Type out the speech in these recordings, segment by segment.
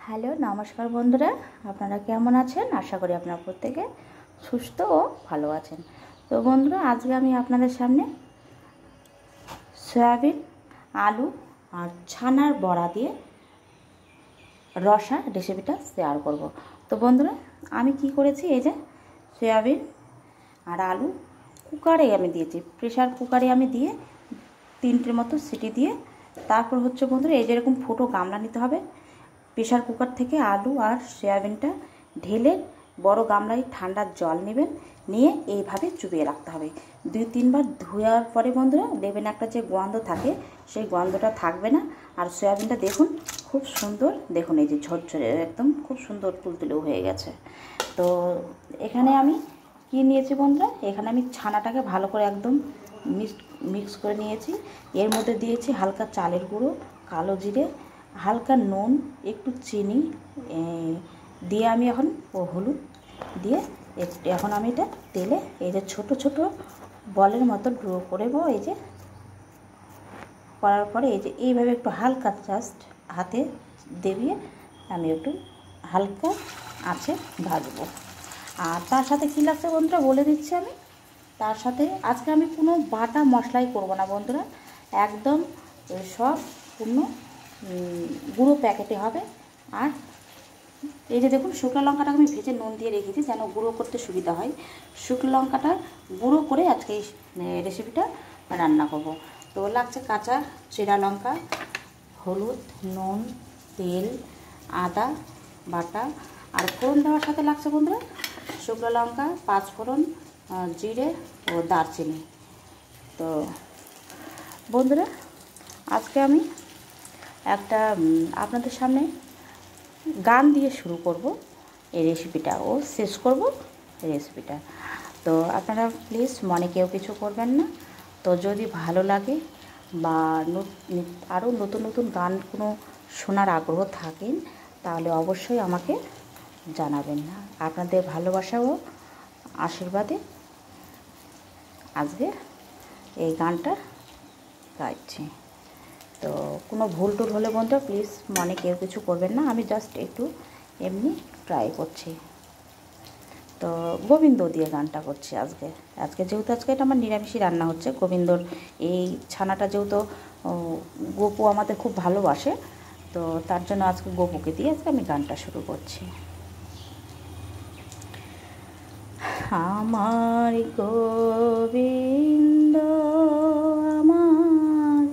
Hello নমস্কার বন্ধুরা, আপনারা কেমন আছেন? আশা করি আপনারা প্রত্যেকে সুস্থ ও ভালো আছেন। তো বন্ধুরা, আজকে আমি আপনাদের সামনে সয়াবিন, আলু আর ছানার বড়া দিয়ে রসা রেসিপিটা শেয়ার করব। তো বন্ধুরা, আমি কি করেছি, এই যে সয়াবিন আর আলু কুকারে আমি দিয়েছি, প্রেশার কুকারে আমি দিয়ে 3টের মতো সিটি দিয়ে, তারপর হচ্ছে বন্ধুরা এই যেরকম ফুটো গামলা নিতে হবে। প্রেশার কুকার থেকে আলু আর সয়াবিনটা ঢেলে বড় গামলায় ঠান্ডা জল নেবেন, নিয়ে এইভাবে চুবিয়ে রাখতে হবে। 2-3 বার ধোয়ার পরে বন্ধুরা দেখবেন একটা যে গন্ধ থাকে সেই গন্ধটা থাকবে না। আর সয়াবিনটা দেখুন খুব সুন্দর, দেখুন এই যে ঝরঝরে একদম খুব সুন্দর তুলতুলেও হয়ে গেছে। তো এখানে আমি কি নিয়েছি বন্ধুরা, এখানে আমি ছানাটাকে ভালো করে একদম মিক্স করে নিয়েছি। এর মধ্যে দিয়েছি হালকা চালের গুঁড়ো, কালো জিরে, হালকা নুন, একটু চিনি দিয়ে আমি এখন হলুদ দিয়ে এখন আমি এটা তেলে এই যে ছোট ছোট বলের মতো ড্রো করে নেব। এই যে করার পরে এই যে এইভাবে একটু হালকা জাস্ট হাতে দেবিয়ে আমি একটু হালকা আঁচে ভাজবো। আর তার সাথে কী লাগছে বন্ধুরা বলে দিচ্ছি আমি। তার সাথে আজকে আমি কোনো বাটা মশলাই করব না বন্ধুরা, একদম সব পূর্ণ গুঁড়ো প্যাকেটে হবে। আর এই যে দেখুন শুকনো লঙ্কাটা আমি ভেজে নুন দিয়ে রেখেছি যেন গুঁড়ো করতে সুবিধা হয়। শুকনো লঙ্কাটা গুঁড়ো করে আজকে এই রেসিপিটা রান্না করব। তো লাগছে কাঁচা চেরা লঙ্কা, হলুদ, নুন, তেল, আদা বাটা। আর ফোড়ন দেওয়ার সাথে লাগছে বন্ধুরা শুকনো লঙ্কা, 5 ফোড়ন, জিরে ও দারচিনি। তো বন্ধুরা, আজকে আমি একটা আপনাদের সামনে গান দিয়ে শুরু করব এই রেসিপিটা ও শেষ করব এই রেসিপিটা। তো আপনারা প্লিজ মনে কেউ কিছু করবেন না। তো যদি ভালো লাগে বা আরও নতুন নতুন গান কোনো শোনার আগ্রহ থাকেন তাহলে অবশ্যই আমাকে জানাবেন। না আপনাদের ভালোবাসা ও আশীর্বাদে আজকে এই গানটা গাইছি। তো কোনো ভুল টুল হলে বন্ধুরা প্লিজ মনে কেউ কিছু করবেন না, আমি জাস্ট একটু এমনি ট্রাই করছি। তো গোবিন্দ দিয়ে গানটা করছি আজকে যেহেতু আজকে এটা আমার নিরামিষই রান্না হচ্ছে। গোবিন্দর এই ছানাটা যেহেতু গোপু আমাদের খুব ভালোবাসে, তো তার জন্য আজকে গোপুকে দিয়ে আজকে আমি গানটা শুরু করছি। আমার গোবিন্দ, আমার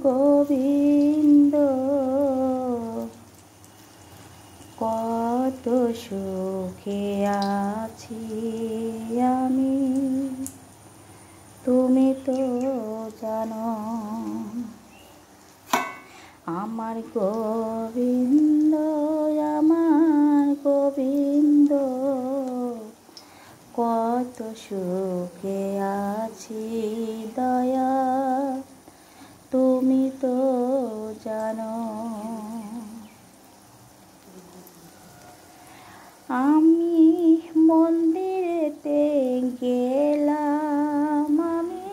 গোবিন্দ, কত সুখে আছি আমি, তুমি তো জানো। আমার গোবিন্দ, আমার গোবিন্দ, কত সুখে আছি দয়া, তুমি তো জানো। আমি মন্দিরেতে গেলাম, আমি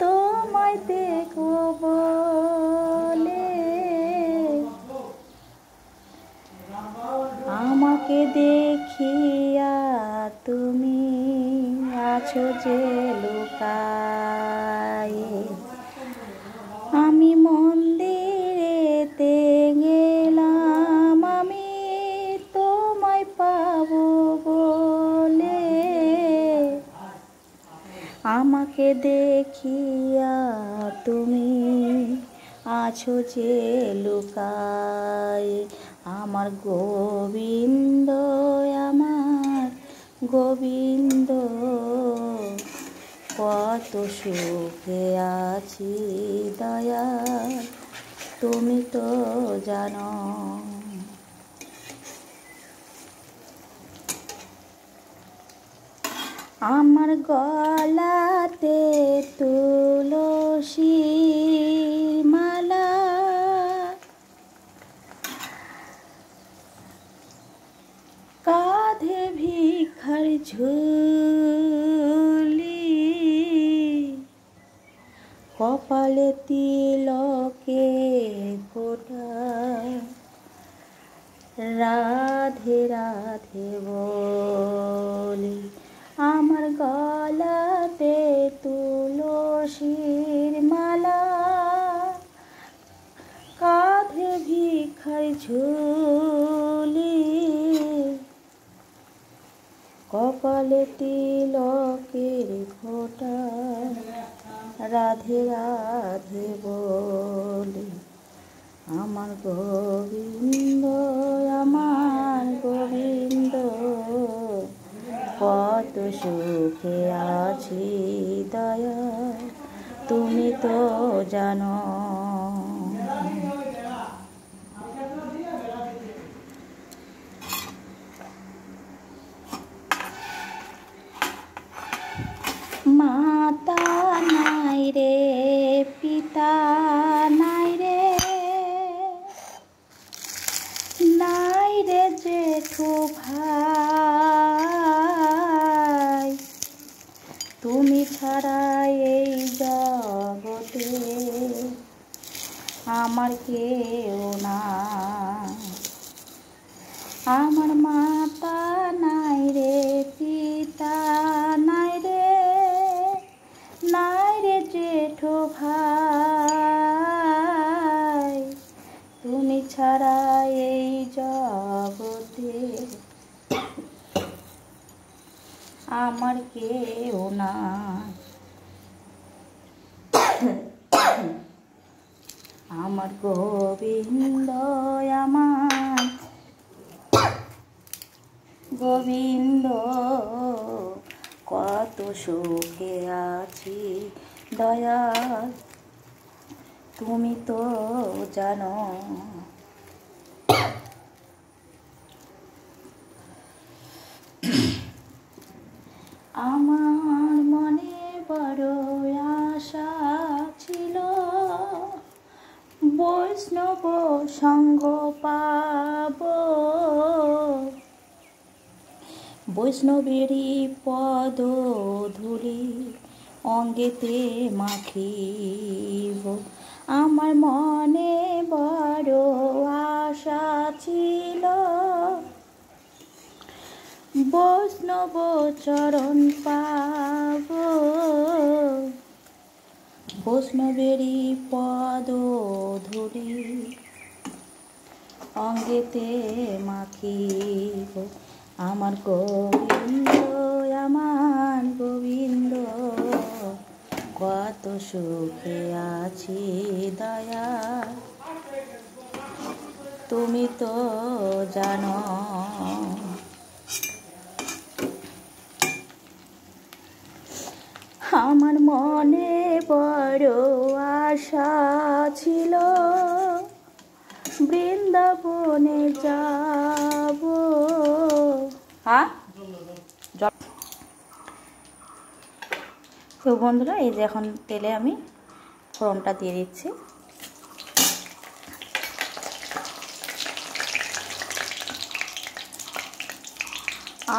তোমায় দেখব বলে, আমাকে দেখিয়া তুমি আছো যে লুকায়ে। আমি মন্দিরেতে গেলাম, আমি তোমায় পাবো বলে, আমাকে দেখিয়া তুমি আছো যে লুকায়ে। আমার গোবিন্দ, আমার গোবিন্দ, কত সুখে আছি দয়া, তুমি তো জানো। আমার গলাতে তুলসীর মালা, কাঁধে ভিখার ঝুলি, কপালে তিলকে ফোঁটা, রাধে রাধে বলি, আমার গলাতে তুলসীর মালা, কাঁধে ভিখার ঝুলি, কপালে তিলকের ফোঁটা, রাধে রাধে বলি, আমার গোবিন্দ, আমার গোবিন্দ, কত সুখে আছি দয়া, তুমি তো জানো। মাতা নাই রে, পিতা নাই রে, নাই রে জেঠু ভাই, তুমি ছাড়া এই জগতে আমার কেউ না। আমার মাতা নাই রে, পিতা নাই রে, নাই রে জেঠু ভাই, তুমি ছাড়া এই জগতে আমার কেউ না। আমার গোবিন্দ, আমার গোবিন্দ, কত সুখে আছি দয়াল, তুমি তো জানো। আমার মনে বড় আশা ছিল, বৈষ্ণব সঙ্গ পাব, বৈষ্ণবেরই পদ ধূলি অঙ্গেতে মাখিব। আমার মনে বড় আশা ছিল, বৈষ্ণব চরণ পাব, বৈষ্ণবেরই পদ ধূলি অঙ্গেতে মাখিব। আমার গোবিন্দ, আমার গোবিন্দ, কত সুখে আছি দয়া, তুমি তো জানো। আমার মনে বড় আশা ছিল, বৃন্দাবনে যাব। হ্যাঁ, তো বন্ধুরা, এই যে এখন তেলে আমি ফোড়নটা দিয়ে দিচ্ছি।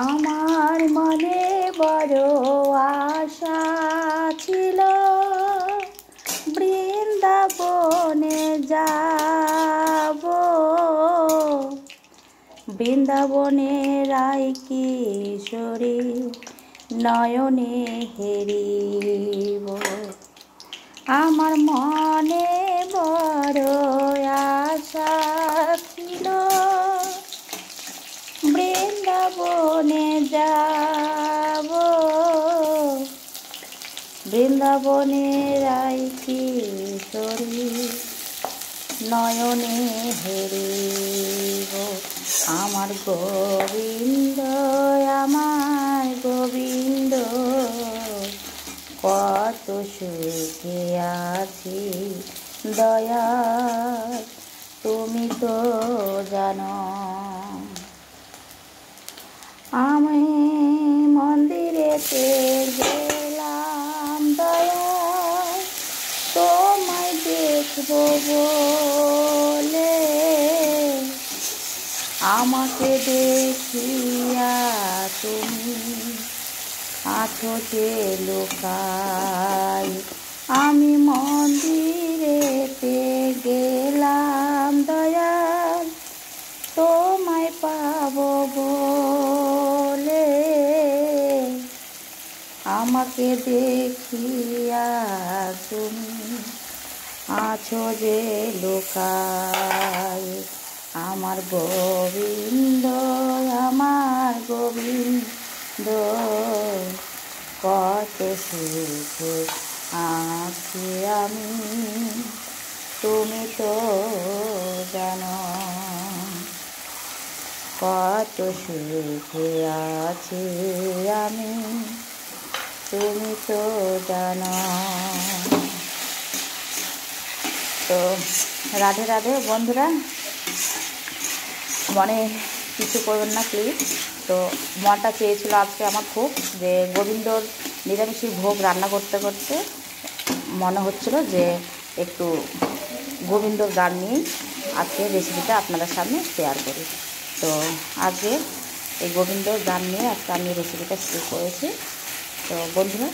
আমার মনে বড় আশা ছিল, বৃন্দাবনে যাব, বৃন্দাবনে রায় কিশোরী নয়নে হেরিব। আমার মনে বড় আশা ছিল, বৃন্দাবনে যাব, বৃন্দাবনে রায় কিশোরী নয়নে হেরিব। আমার গোবিন্দ, আমার গোবিন্দ, কত সুখে আছি দয়াল, তুমি তো জানো। আমি মন্দিরেতে গেলাম দয়াল, তোমায় দেখব বলে, আমাকে দেখিয়া তুমি আছো যে লুকাই। আমি মন্দিরেতে গেলাম দয়াল, তোমায় আমাকে দেখিয়া তুমি আছো যে লুকায়, আমার গোবিন্দ, আমার গোবিন্দ, কত সুখে আছি আমি, তুমি তো জানো, কত সুখে আছি আমি, তুমি তো জানো। তো রাধে রাধে বন্ধুরা, মনে কিছু করবেন না প্লিজ। তো মনটা চেয়েছিল আজকে আমার খুব, যে গোবিন্দর নিরামিষের ভোগ রান্না করতে করতে মনে হচ্ছিল যে একটু গোবিন্দর গান নিয়ে আজকে রেসিপিটা আপনাদের সামনে শেয়ার করি। তো আজকে এই গোবিন্দর গান নিয়ে আজকে আমি রেসিপিটা শুরু করেছি। তো বন্ধুরা,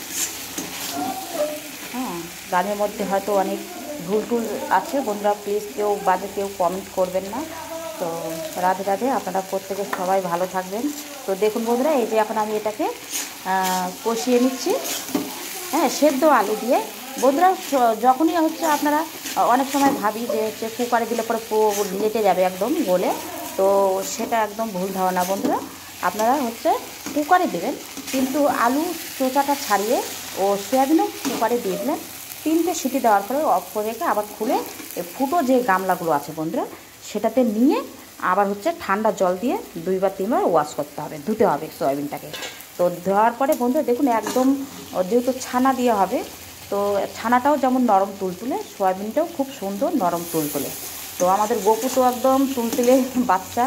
গানের মধ্যে হয়তো অনেক ভুল টুল আছে বন্ধুরা, প্লিজ কেউ বাজে কেউ কমেন্ট করবেন না। তো রাধে রাধে, আপনারা প্রত্যেকে সবাই ভালো থাকবেন। তো দেখুন বন্ধুরা, এই যে এখন আমি এটাকে কষিয়ে নিচ্ছি, সেদ্ধ আলু দিয়ে। বন্ধুরা, যখনই হচ্ছে আপনারা অনেক সময় ভাবি যে হচ্ছে কুকারে দিলে পরে লেটে যাবে একদম গলে, তো সেটা একদম ভুল ধারণা বন্ধুরা। আপনারা হচ্ছে কুকারে দেবেন, কিন্তু আলু চোচাটা ছাড়িয়ে ও সয়াবিনও কুকারে দিয়ে দিলেন। 3টে সিটি দেওয়ার পরে অফ করে রেখে আবার খুলে ফুটো যে গামলাগুলো আছে বন্ধুরা, সেটাতে নিয়ে আবার হচ্ছে ঠান্ডা জল দিয়ে 2 বা 3 বার ওয়াশ করতে হবে, ধুতে হবে সয়াবিনটাকে। তো ধোয়ার পরে বন্ধুরা দেখুন, একদম যেহেতু ছানা দিয়ে হবে, তো ছানাটাও যেমন নরম তুলতুলে, সয়াবিনটাও খুব সুন্দর নরম তুলতুলে। তো আমাদের গপু তো একদম তুলতুলে বাচ্চা,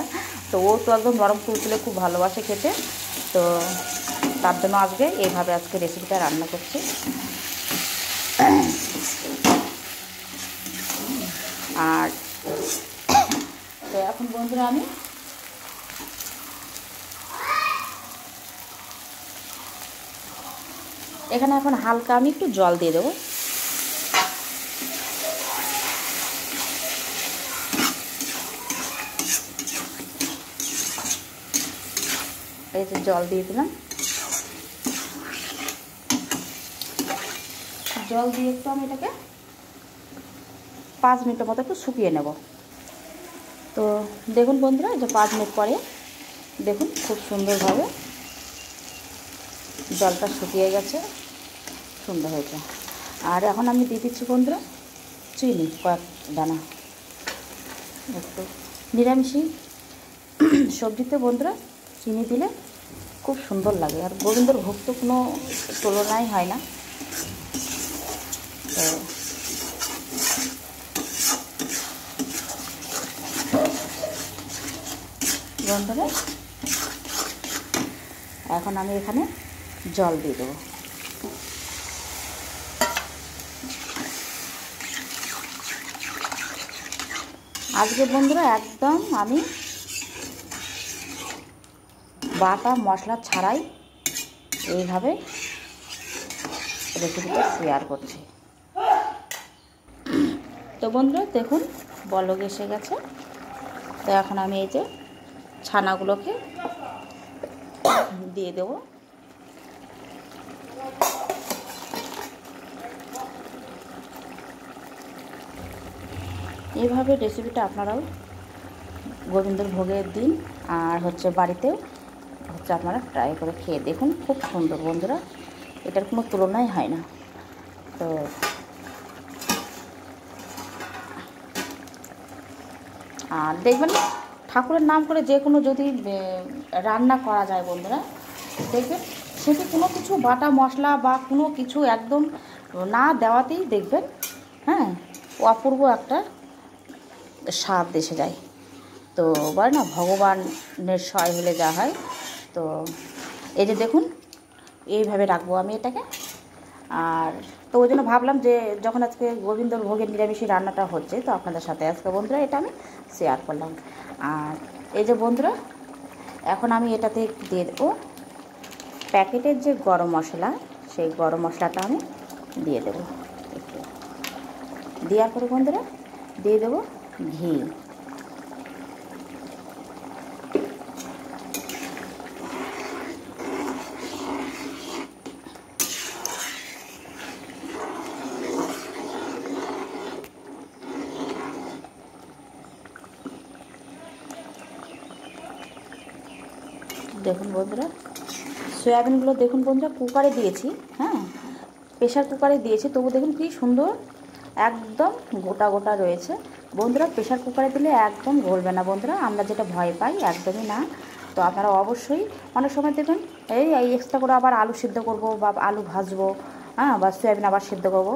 তো ও তো একদম নরম তুলতুলে খুব ভালোবাসে খেতে। তো তার জন্য আজকে এইভাবে আজকে রেসিপিটা রান্না করছি। আর তো এখন বন্ধুরা আমি এখানে এখন হালকা আমি একটু জল দিয়ে দেবো। এই যে জল দিয়ে দিলাম, জল দিয়ে একটু আমি এটাকে 5 মিনিটের মতো একটু শুকিয়ে নেব। তো দেখুন বন্ধুরা, যে 5 মিনিট পরে দেখুন খুব সুন্দরভাবে জলটা শুকিয়ে গেছে, সুন্দর হয়েছে। আর এখন আমি দিয়ে দিচ্ছি বন্ধুরা চিনি, কয়েক দানা। একটু নিরামিষি সবজিতে বন্ধুরা চিনি দিলে খুব সুন্দর লাগে, আর গোবিন্দর ভোগ তো কোনো তুলনাই হয় না। তো বন্ধুরা, এখন আমি এখানে জল দিয়ে দেবো। আজকে বন্ধুরা একদম আমি বাটা মশলা ছাড়াই এইভাবে রেসিপিটা শেয়ার করছি। তো বন্ধুরা দেখুন বলক এসে গেছে। তো এখন আমি এই যে ছানাগুলোকে দিয়ে দেব। এইভাবে রেসিপিটা আপনারাও গোবিন্দর ভোগের দিন আর হচ্ছে বাড়িতেও হচ্ছে আপনারা ট্রাই করে খেয়ে দেখুন, খুব সুন্দর বন্ধুরা, এটার কোনো তুলনাই হয় না। তো আর দেখবেন ঠাকুরের নাম করে যে কোনো যদি রান্না করা যায় বন্ধুরা, দেখবেন সেটি কোনো কিছু বাটা মশলা বা কোনো কিছু একদম না দেওয়াতেই দেখবেন অপূর্ব একটা স্বাদ এসে যায়। তো বলে না ভগবানের সয় হলে যা হয়। তো এই যে দেখুন এইভাবে রাখবো আমি এটাকে। আর তো ওই জন্য ভাবলাম যে যখন আজকে গোবিন্দর ভোগের নিরামিষী রান্নাটা হচ্ছে, তো আপনাদের সাথে আজকে বন্ধুরা এটা আমি শেয়ার করলাম। আর এই যে বন্ধুরা, এখন আমি এটাতে দিয়ে দেবো প্যাকেটের যে গরম মশলা, সেই গরম মশলাটা আমি দিয়ে দেবো একটু। দেওয়ার পরে বন্ধুরা দিয়ে দেবো ঘি। দেখুন বন্ধুরা, সয়াবিনগুলো দেখুন বন্ধুরা কুকারে দিয়েছি, হ্যাঁ প্রেশার কুকারে দিয়েছি, তবু দেখুন কি সুন্দর একদম গোটা গোটা রয়েছে। বন্ধুরা প্রেশার কুকারে দিলে একদম গলবে না বন্ধুরা, আমরা যেটা ভয় পাই একদমই না। তো আপনারা অবশ্যই অনেক সময় দেবেন এই এক্সট্রা করে আবার আলু সিদ্ধ করব বা আলু ভাজবো, হ্যাঁ বা সয়াবিন আবার সিদ্ধ করব,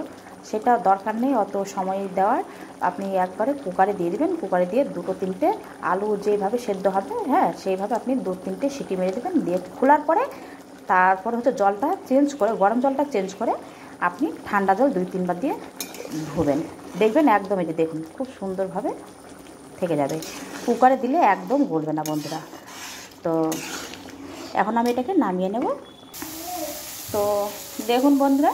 সেটা দরকার নেই অত সময় দেওয়ার। আপনি একবারে কুকারে দিয়ে দেবেন, কুকারে দিয়ে দুটো তিনটে আলু যেভাবে সেদ্ধ হবে, হ্যাঁ সেইভাবে আপনি দু তিনটে সিটি মেরে দেবেন, দিয়ে খোলার পরে তারপর হচ্ছে জলটা চেঞ্জ করে, গরম জলটা চেঞ্জ করে আপনি ঠান্ডা জল 2-3 বার দিয়ে ধুবেন, দেখবেন একদম এই যে দেখুন খুব সুন্দরভাবে থেকে যাবে। কুকারে দিলে একদম গলবে না বন্ধুরা। তো এখন আমি এটাকে নামিয়ে নেব। তো দেখুন বন্ধুরা